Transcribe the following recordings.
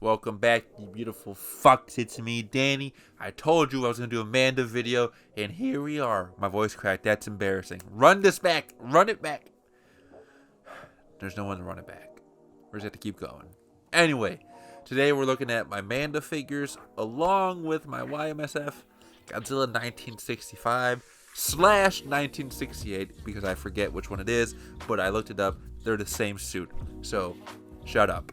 Welcome back, you beautiful fucks. It's me, Danny. I told you I was going to do a Manda video, and here we are. My voice cracked. That's embarrassing. Run this back. Run it back. There's no one to run it back. We're just have to keep going. Anyway, today we're looking at my Manda figures along with my YMSF Godzilla 1965/1968 because I forget which one it is, but I looked it up. They're the same suit. So, shut up.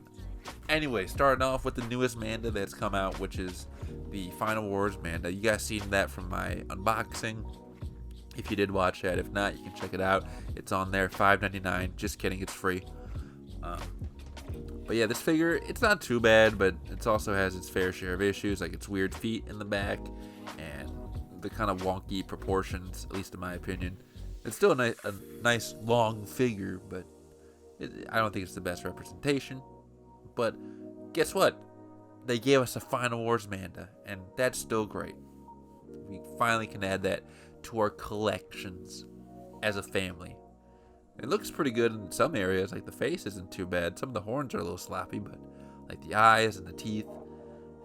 Anyway, starting off with the newest Manda that's come out, which is the Final Wars Manda. You guys seen that from my unboxing. If you did watch that, if not, you can check it out. It's on there, $5.99. Just kidding, it's free. But yeah, this figure, it's not too bad, but it also has its fair share of issues, like its weird feet in the back and the kind of wonky proportions, at least in my opinion. It's still a nice long figure, but I don't think it's the best representation. But guess what? They gave us a Final Wars Manda, and that's still great. We finally can add that to our collections as a family. It looks pretty good in some areas, like the face isn't too bad. Some of the horns are a little sloppy, but like the eyes and the teeth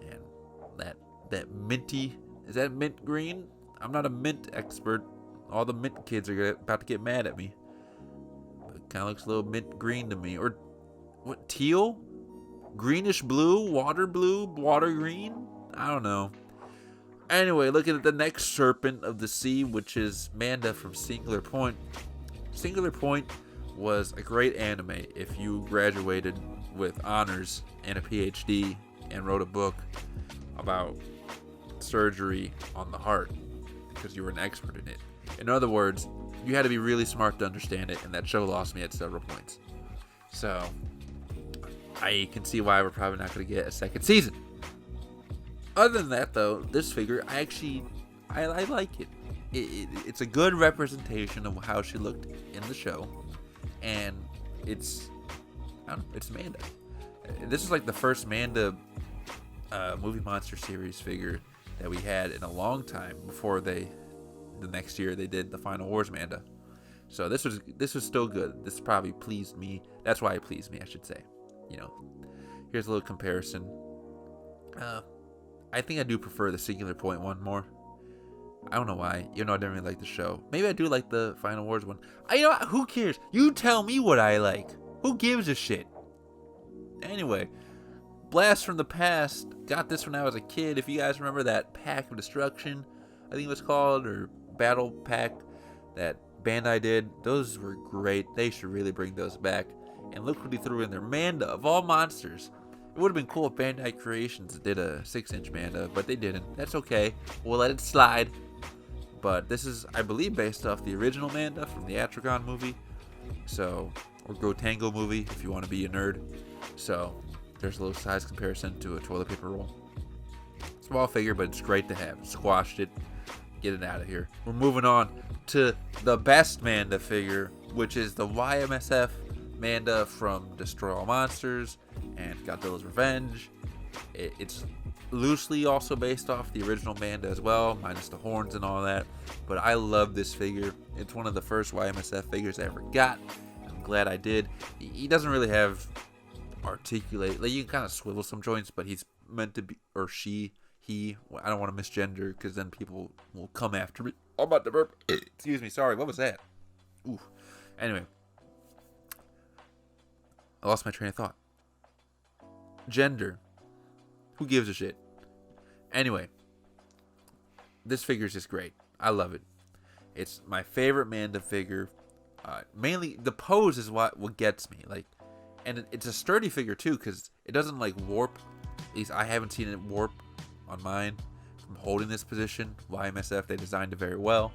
and that minty, is that mint green? I'm not a mint expert. All the mint kids are about to get mad at me. But it kind of looks a little mint green to me. Or what, teal? Greenish blue? Water green? I don't know. Anyway, looking at the next Serpent of the Sea, which is Manda from Singular Point. Singular Point was a great anime if you graduated with honors and a PhD and wrote a book about surgery on the heart because you were an expert in it. In other words, you had to be really smart to understand it, and that show lost me at several points. So, I can see why we're probably not going to get a second season. Other than that, though, this figure, I like it. It's a good representation of how she looked in the show, and it's Manda. This is like the first Manda movie monster series figure that we had in a long time before the next year they did the Final Wars Manda. So this was still good. This probably pleased me. That's why it pleased me, I should say. You know, here's a little comparison. I think I do prefer the Singular Point one more. I don't know why. You know, I didn't really like the show. Maybe I do like the Final Wars one. You know what? Who cares? You tell me what I like. Who gives a shit? Anyway, Blast from the Past. Got this when I was a kid. If you guys remember that Pack of Destruction, I think it was called, or Battle Pack that Bandai did. Those were great. They should really bring those back. And look what he threw in there. Manda, of all monsters. It would have been cool if Bandai Creations did a 6-inch Manda, but they didn't. That's okay. We'll let it slide. But this is, I believe, based off the original Manda from the Atragon movie. So, or Gotango movie, if you want to be a nerd. So, there's a little size comparison to a toilet paper roll. Small figure, but it's great to have. Squashed it. Get it out of here. We're moving on to the best Manda figure, which is the YMSF Manda from Destroy All Monsters and Godzilla's Revenge. It's loosely also based off the original Manda as well, minus the horns and all that. But I love this figure. It's one of the first YMSF figures I ever got. I'm glad I did. He doesn't really have articulate. Like, you can kind of swivel some joints, but he's meant to be, or he. I don't want to misgender because then people will come after me. I'm about to burp. Excuse me. Sorry. What was that? Ooh. Anyway. I lost my train of thought. Gender. Who gives a shit? Anyway. This figure is just great. I love it. It's my favorite Manda figure. Mainly, the pose is what gets me. Like, and it's a sturdy figure too, because it doesn't like warp. At least I haven't seen it warp on mine from holding this position. YMSF, they designed it very well.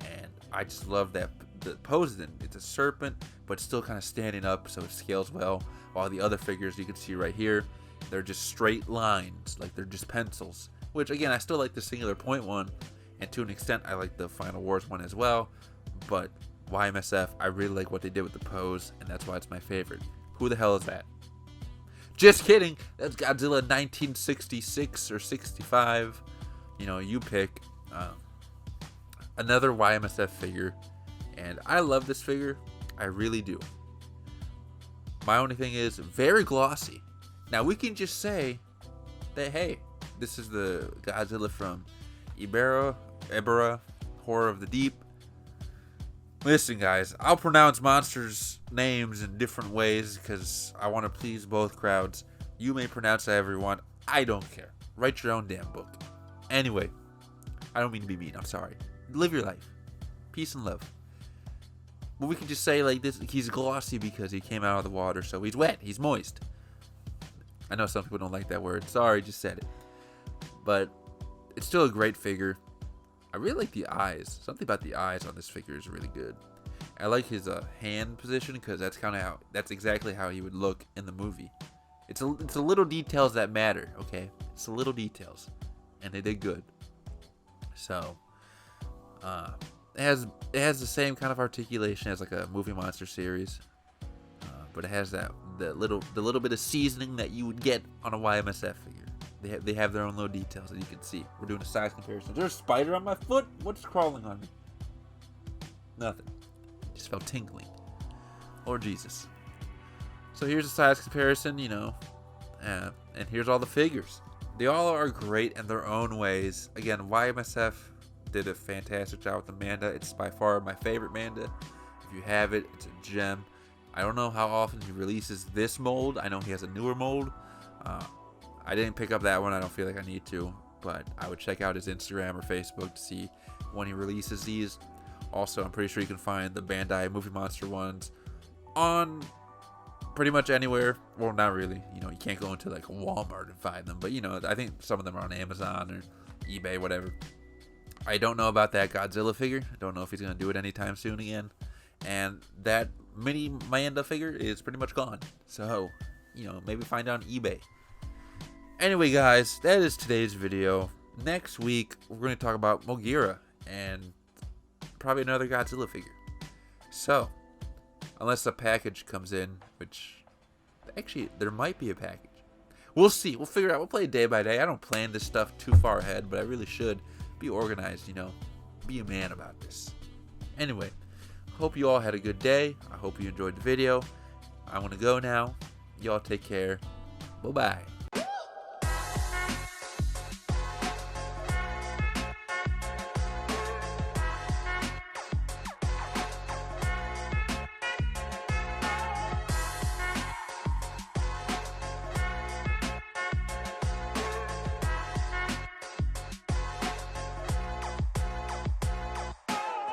And I just love that the pose in it. It's a serpent, but still kind of standing up, so it scales well. While the other figures you can see right here, they're just straight lines, like they're just pencils. Which, again, I still like the Singular Point one, and to an extent, I like the Final Wars one as well. But YMSF, I really like what they did with the pose, and that's why it's my favorite. Who the hell is that? Just kidding. That's Godzilla 1966 or 65. You know, you pick. Another YMSF figure. And I love this figure. I really do. My only thing is very glossy. Now we can just say that, hey, this is the Godzilla from Ibera, Horror of the Deep. Listen, guys, I'll pronounce monsters' names in different ways because I want to please both crowds. You may pronounce however you want. I don't care. Write your own damn book. Anyway, I don't mean to be mean. I'm sorry. Live your life. Peace and love. But we can just say like this: he's glossy because he came out of the water, so he's wet. He's moist. I know some people don't like that word. Sorry, just said it. But it's still a great figure. I really like the eyes. Something about the eyes on this figure is really good. I like his hand position because that's exactly how he would look in the movie. It's the little details that matter, okay? It's the little details, and they did good. So, it has the same kind of articulation as like a movie monster series, but it has the little bit of seasoning that you would get on a YMSF figure. They have their own little details that you can see. We're doing a size comparison. Is there a spider on my foot? What's crawling on me? Nothing. Just felt tingling. Lord Jesus. So here's a size comparison, and here's all the figures. They all are great in their own ways. Again, YMSF did a fantastic job with the Manda. It's by far my favorite Manda. If you have it, it's a gem. I don't know how often he releases this mold. I know he has a newer mold. I didn't pick up that one. I don't feel like I need to, but I would check out his Instagram or Facebook to see when he releases these. Also, I'm pretty sure you can find the Bandai Movie Monster ones on pretty much anywhere. Well, not really. You can't go into like Walmart and find them, but I think some of them are on Amazon or eBay, whatever. I don't know about that Godzilla figure. I don't know if he's going to do it anytime soon again. And that mini Manda figure is pretty much gone. So, maybe find it on eBay. Anyway, guys, that is today's video. Next week, we're going to talk about Mogira and probably another Godzilla figure. So, unless a package comes in, which actually there might be a package. We'll see. We'll figure it out. We'll play it day by day. I don't plan this stuff too far ahead, but I really should be organized, be a man about this. Anyway, hope you all had a good day. I hope you enjoyed the video. I want to go now. Y'all take care. Bye-bye.